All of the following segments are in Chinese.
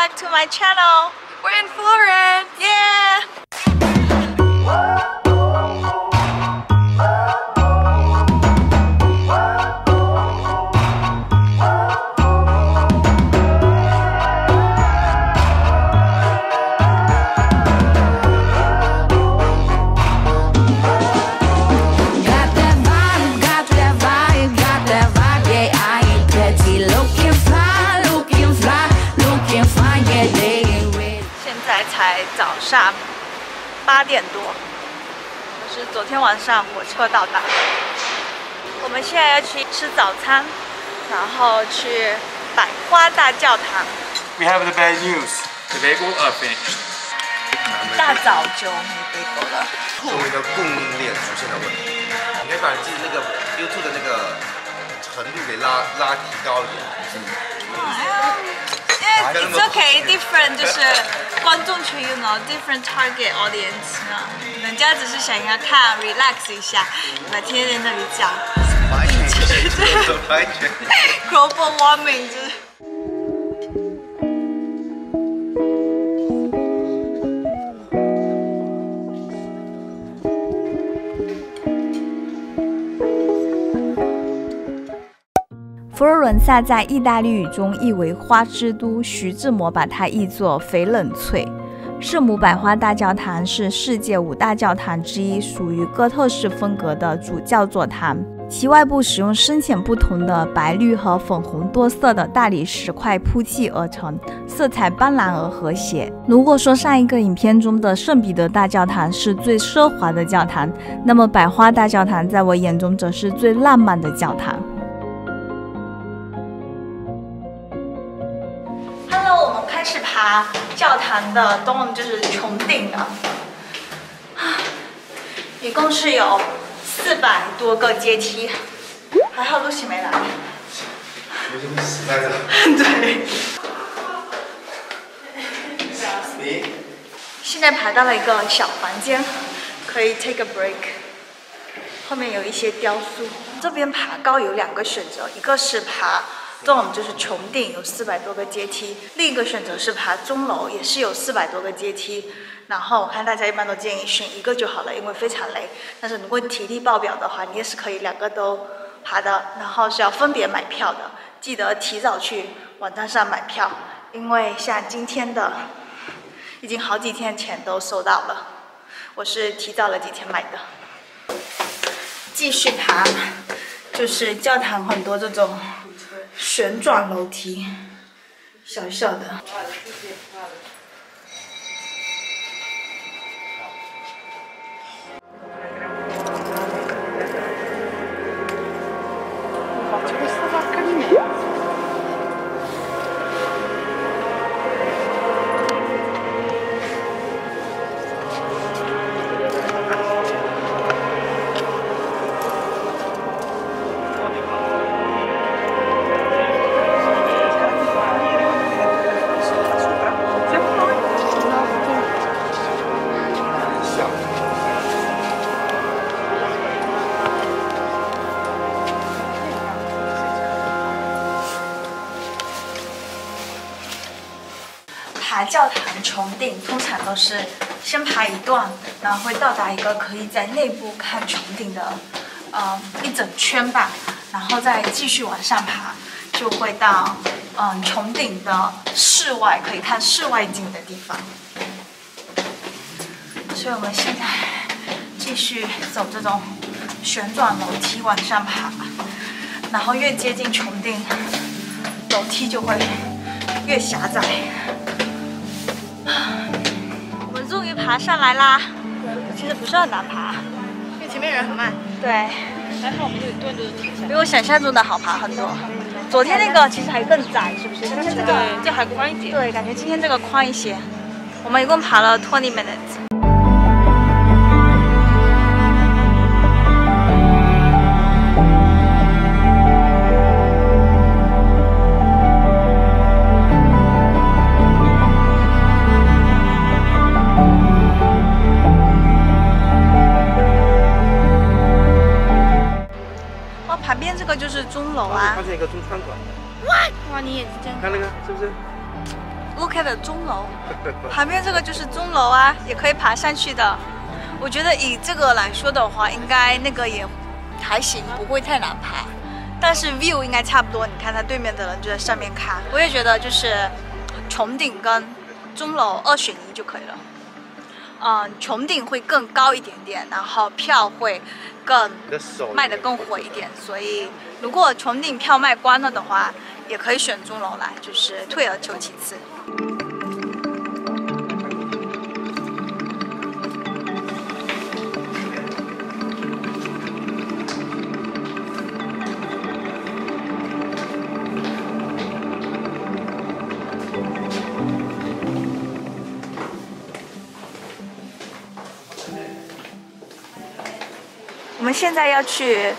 back to my channel. We're in Florence. Yeah.才早上8点多，我是昨天晚上火车到达。我们现在要去吃早餐，然后去百花大教堂。We have the bad news. The bagel are finished. 大早就没bagel了。周围的供应链出现了问题，你可以把你自己那个 YouTube 的那个程度给拉提高一点。It's okay, different 就是观众群 ，you know, different target audience 呢。人家只是想要看 relax 一下，把天天在那里讲。Global warming 就是。佛罗伦萨在意大利语中译为花之都，徐志摩把它译作翡冷翠。圣母百花大教堂是世界5大教堂之一，属于哥特式风格的主教座堂。其外部使用深浅不同的白绿和粉红多色的大理石块铺砌而成，色彩斑斓而和谐。如果说上一个影片中的圣彼得大教堂是最奢华的教堂，那么百花大教堂在我眼中则是最浪漫的教堂。开始爬教堂的 dome， 就是穹顶了，一共是有400多个阶梯，还好露西没来。露西死在这。对。你？现在爬到了一个小房间，可以 take a break。后面有一些雕塑。这边爬高有2个选择，一个是爬dome， 就是穹顶，有400多个阶梯；另一个选择是爬钟楼，也是有400多个阶梯。然后我看大家一般都建议选一个就好了，因为非常累。但是如果你体力爆表的话，你也是可以2个都爬的。然后是要分别买票的，记得提早去网站上买票，因为像今天的已经好几天前都收到了，我是提早了几天买的。继续爬，就是教堂很多这种旋转楼梯，小小的。爬教堂穹顶通常都是先爬一段，然后会到达一个可以在内部看穹顶的一整圈吧，然后再继续往上爬，就会到穹顶的室外，可以看室外景的地方。所以我们现在继续走这种旋转楼梯往上爬，然后越接近穹顶，楼梯就会越狭窄。我们终于爬上来啦！其实不是很难爬，因为前面人很慢。对，还好我们有一段就是停下来。比我想象中的好爬很多。昨天那个其实还更窄，是不是？今天这个这还宽一点。对，感觉今天这个宽一些。我们一共爬了20 minutes。旁边这个就是钟楼啊，发现一个中餐馆。哇，你眼睛真看那个是不是？ Look at 钟楼，旁边这个就是钟楼啊，也可以爬上去的。我觉得以这个来说的话，应该那个也还行，不会太难爬。但是 view 应该差不多，你看它对面的人就在上面看。我也觉得就是穹顶跟钟楼2选1就可以了。穹顶会更高一点点，然后票会更卖得更火一点，所以如果穹顶票卖光了的话，也可以选钟楼来，就是退而求其次。我们现在要去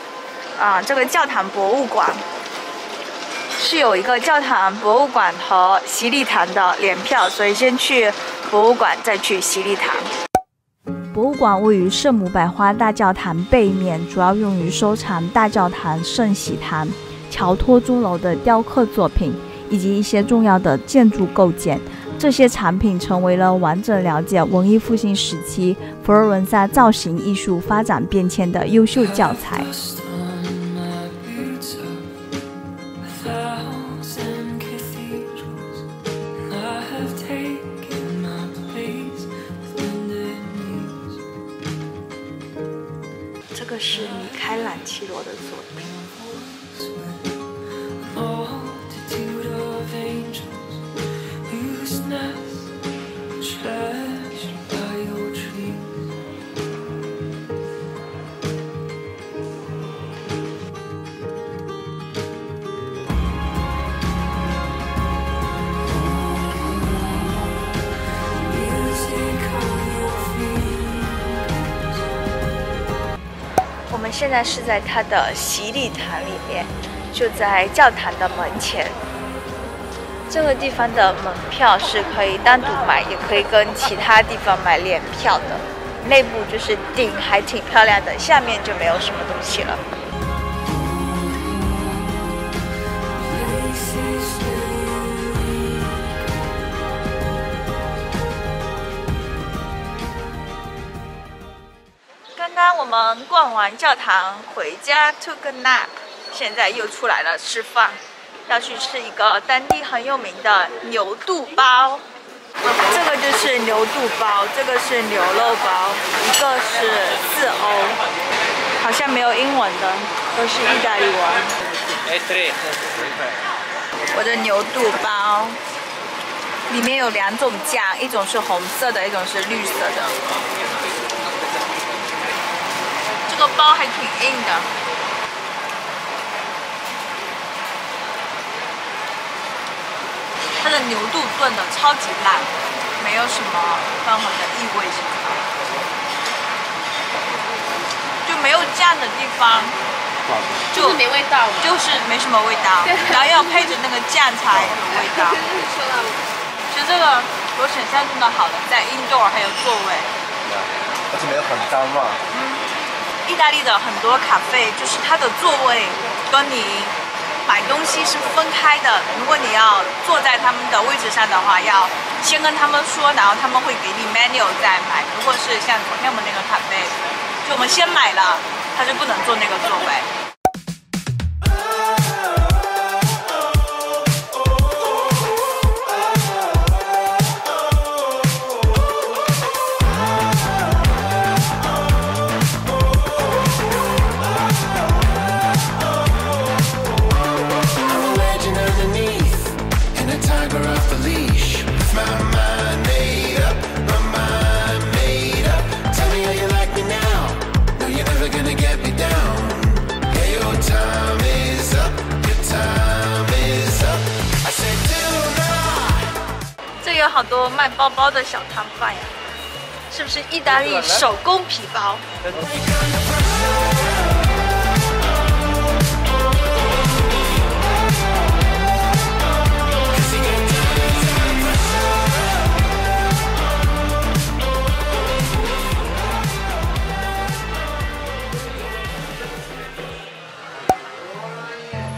这个教堂博物馆，是有一个教堂博物馆和洗礼堂的联票，所以先去博物馆，再去洗礼堂。博物馆位于圣母百花大教堂背面，主要用于收藏大教堂、圣喜堂、乔托钟楼的雕刻作品，以及一些重要的建筑构件。这些产品成为了完整了解文艺复兴时期佛罗伦萨造型艺术发展变迁的优秀教材。这个是米开朗基罗的作品。我们现在是在它的洗礼堂里面，就在教堂的门前。这个地方的门票是可以单独买，也可以跟其他地方买联票的。内部就是顶还挺漂亮的，下面就没有什么东西了。刚刚我们逛完教堂回家 took a nap， 现在又出来了吃饭，要去吃一个当地很有名的牛肚包。这个就是牛肚包，这个是牛肉包，一个是4欧，好像没有英文的，都是意大利文。我的牛肚包里面有2种酱，一种是红色的，一种是绿色的。这个包还挺硬的。它的牛肚炖的超级烂，没有什么任何的异味什么的，就没有酱的地方，就是没味道，就是没什么味道，然后要配着那个酱才有味道。其实这个比我想象中的好的，在 indoor 还有座位，而且没有很脏嘛。意大利的很多咖啡就是它的座位跟你买东西是分开的，如果你要坐在他们的位置上的话，要先跟他们说，然后他们会给你 menu 再买。如果是像昨天我们那个咖啡，就我们先买了，他就不能坐那个座位。有好多卖包包的小摊贩呀，是不是意大利手工皮包？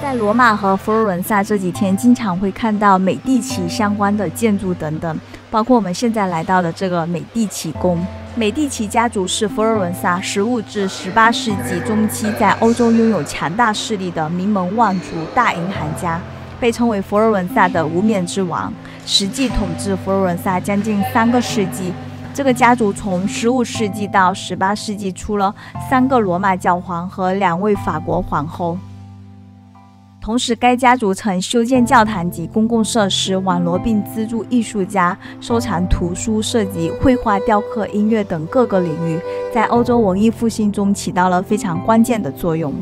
在罗马和佛罗伦萨这几天，经常会看到美第奇相关的建筑等等，包括我们现在来到的这个美第奇宫。美第奇家族是佛罗伦萨15至18世纪中期在欧洲拥有强大势力的名门望族大银行家，被称为佛罗伦萨的无冕之王，实际统治佛罗伦萨将近3个世纪。这个家族从15世纪到18世纪出了3个罗马教皇和2位法国皇后。同时，该家族曾修建教堂及公共设施，网罗并资助艺术家，收藏图书、设计、绘画、雕刻、音乐等各个领域，在欧洲文艺复兴中起到了非常关键的作用。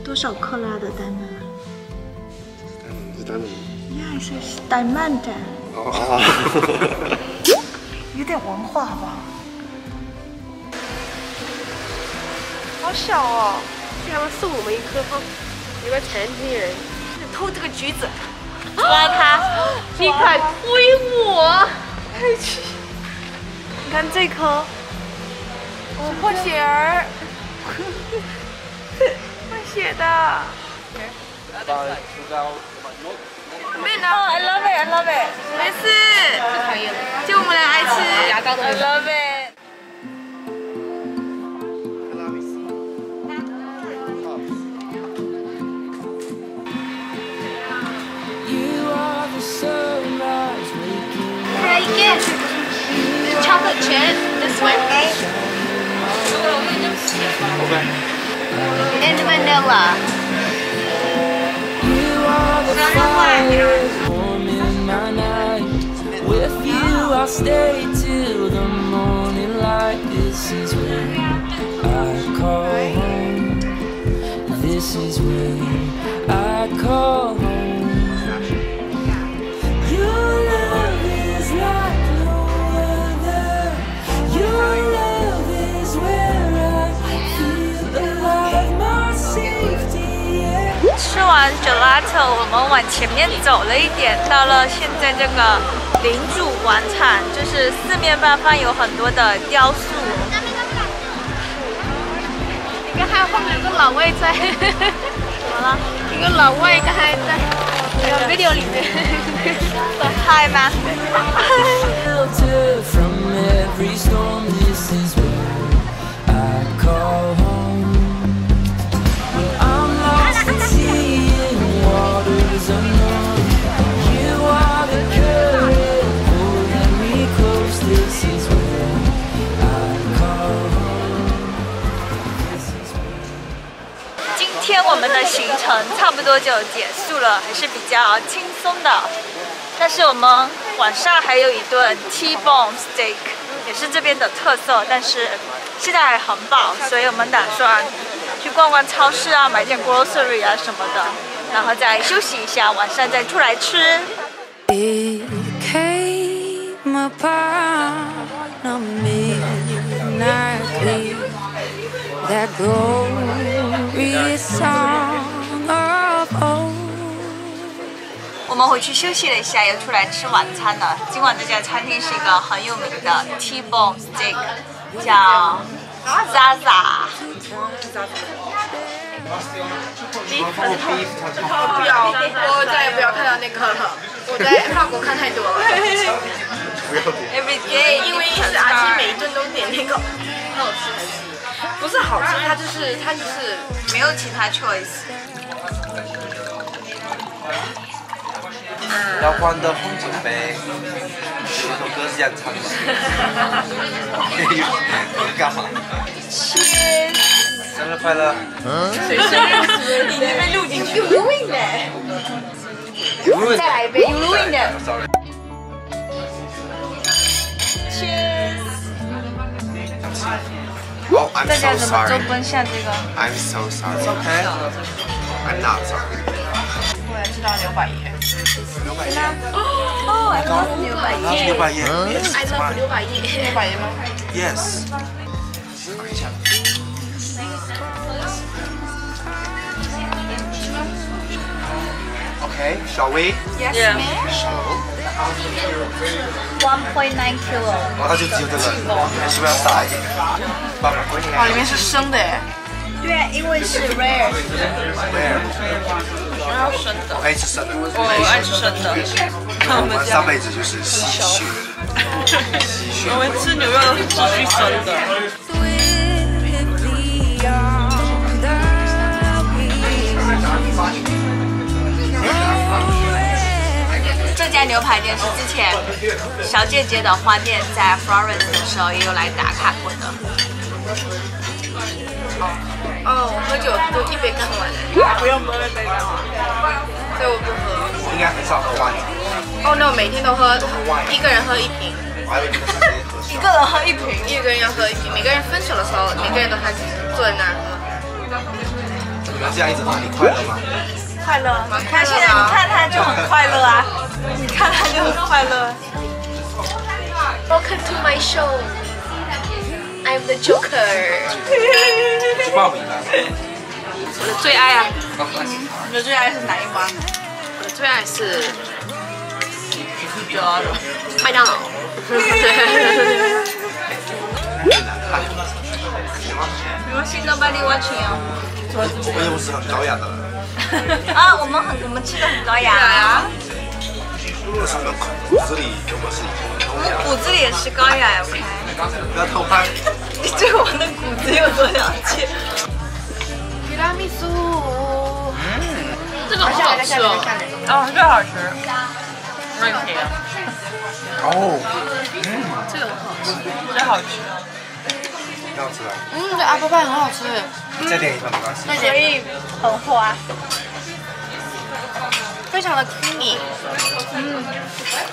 多少克拉的单呢？是单的。Yeah, it says diamond. 有点文化吧？好小哦！他们送我们一颗放，有个残疾人偷这个橘子，抓它！你快推我！你看这颗，破血儿。写的。没呢 ，I love it, I love it。没事，就我们俩爱吃。牙膏都 I love it。Can I get the chocolate chip this one? Okay. And vanilla. With you, I'll stay till the morning light. This is where I call home. This is where I call home. Your love is like no other. Your love is where I feel alive. My safety. 吃完 gelato， 我们往前面走了一点，到了现在这个领主广场，就是四面八方有很多的雕塑。你看，还有后面有个老外在。怎么了？一个老外刚才在 video 里面。很嗨吗？ Shelter from every storm. This is where I call home. When I'm lost at sea in waters unknown, you are the current pulling me close. This is where I call home. This is where. 今天我们的行程差不多就结束了，还是比较轻松的。但是我们晚上还有一顿 T-bone steak， 也是这边的特色，但是现在还很饱，所以我们打算去逛逛超市啊，买点 grocery 啊什么的，然后再休息一下，晚上再出来吃。It came upon a midnight clear, that glorious song of old. 我们回去休息了一下，又出来吃晚餐了。今晚这家餐厅是一个很有名的 T-bone steak， 叫 Zaza。不要，我再也不要看到那个了。我在法国看太多了。Every day， 因为一直阿七每一顿都点那个，好吃还是？不是好吃，它就是没有其他 choice。要关的红酒杯，有一首歌是这样唱的。干嘛？生日快乐！谁生日？你那边录进去。You ruined it。再来一杯。You ruined it。Cheers。 Oh, I'm 大家 so 怎么 sorry. 就蹲下这个？ I'm so sorry. It's okay. 安娜茶。我也知道牛百叶。牛百叶。哦，I love 牛百叶。牛百叶。 I love 牛百叶。牛百叶吗 Yes. Okay, shall we? Yes, Yeah. ma'am. 1.9 kilo。然后它就只有这个，是不是要大一点？爸爸回哇，里面是生的哎。对啊，因为是 rare。我要生的。我可以吃生的。我爱吃生的。我们上辈子就是吸血。我们吃牛肉都是只需生的。这家牛排店是之前小姐姐的花店在 Florence 的时候也有来打卡过的。哦，我喝酒都一杯喝完了。不用喝一杯所以我不喝。应该很少喝 wine。哦，那我每天都喝，一个人喝一瓶。我还以为你们是直接喝一个人喝一瓶。一个人要喝一瓶，每个人分手的时候，每个人都开始坐在那儿喝。你们这样一直喝，你快乐吗？快乐，蛮你看现在，你看他就很快乐啊！你看他就很快乐。Welcome to my show. I'm the Joker. 去报名了。我的最爱啊！你的最爱是哪一关？我的最爱是麦当劳。没关系 ，Nobody watching 哦。我们又不是很高雅的人。啊，我们吃的很高雅啊。但是我们骨子里我们是高雅。骨子里也是高雅 ，OK。不要偷拍。你对我的骨子有多了解？提拉米苏。这个好好吃哦。哦，这个好吃。那你甜。哦。这个很好吃。这好吃。要吃啊。这 apple pie 很好吃。再点一份没关系。所以很花。非常的 creamy，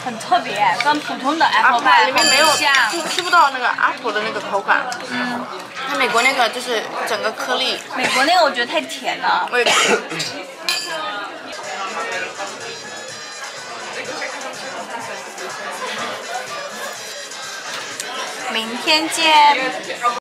很特别，跟普通的 apple pie 里面没有很像。吃不到那个 apple 的那个口感。它美国那个就是整个颗粒。美国那个我觉得太甜了。我也。明天见。